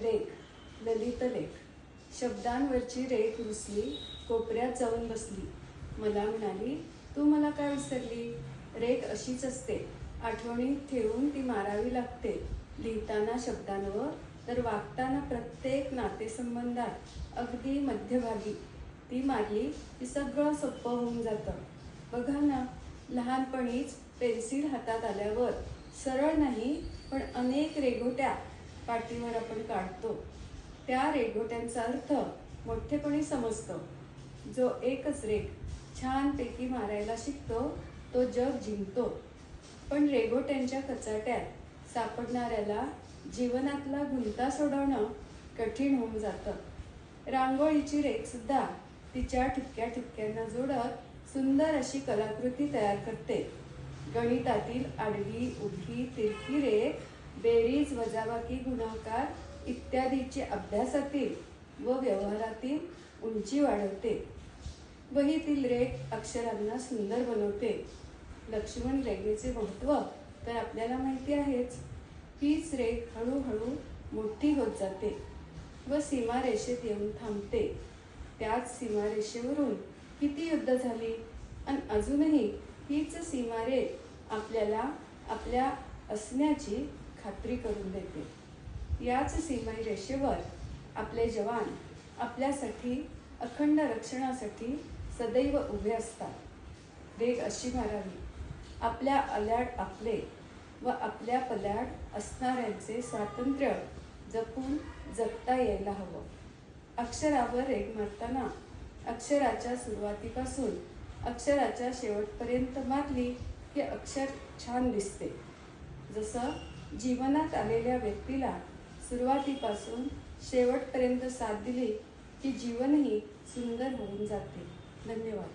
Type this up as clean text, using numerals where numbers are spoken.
रेख, ललित लेख. शब्दांवरची रेख रुसली, कोपऱ्यात जाऊन बसली. मला म्हणाली, तू मला काय विसरली? रेख अशीच असते, आठवणीत ठेवून ती मारावी लागते. लिहिताना शब्दांवर, तर वागताना प्रत्येक नातेसंबंधात अगदी मध्यभागी. ती मारली की सगळं सोपं होऊन जातं. बघा ना, लहानपणीच पेन्सिल हातात आल्यावर सरळ नाही पण अनेक रेघोट्या पाटीवर आपण काढतो. त्या रेघोट्यांचा अर्थ मोठेपणी समजतो. जो एकच रेघ छानपैकी मारायला शिकतो तो जग जिंकतो. पण रेघोट्यांच्या कचाट्यात सापडणाऱ्याला जीवनातला गुंता सोडवणं कठीण होऊन जातं. रांगोळीची रेघ सुद्धा तिच्या ठिपक्या ठिपक्यांना जोडत सुंदर अशी कलाकृती तयार करते. गणितातील आडवी, उभी, तिरकी रेघ बेरीज, वजाबाकी, गुणाकार इत्यादीची अभ्यासातील व व्यवहारातील उंची वाढवते. वहीतील रेघ अक्षरांना सुंदर बनवते. लक्ष्मण रेघेचे महत्त्व तर आपल्याला माहिती आहेच. हीच रेघ हळूहळू मोठी होत जाते व सीमारेषेत येऊन थांबते. त्याच सीमारेषेवरून किती युद्ध झाली आणि अजूनही हीच सीमारेष आपल्याला आपल्या असण्याची खात्री करून देते. याच सीमारेषेवर आपले जवान आपल्यासाठी अखंड रक्षणासाठी सदैव उभे असतात. रेघ अशी मारावी, आपल्या अल्याड आपले व आपल्या पल्याड असणाऱ्यांचे स्वातंत्र्य जपून जगता यायला हवं. अक्षरावर रेघ मारताना अक्षराच्या सुरुवातीपासून अक्षराच्या शेवटपर्यंत मारली की अक्षर छान दिसते. जसं जीवनात आलेल्या व्यक्तीला सुरुवातीपासून शेवटपर्यंत साथ दिली की जीवनही सुंदर होऊन जाते. धन्यवाद.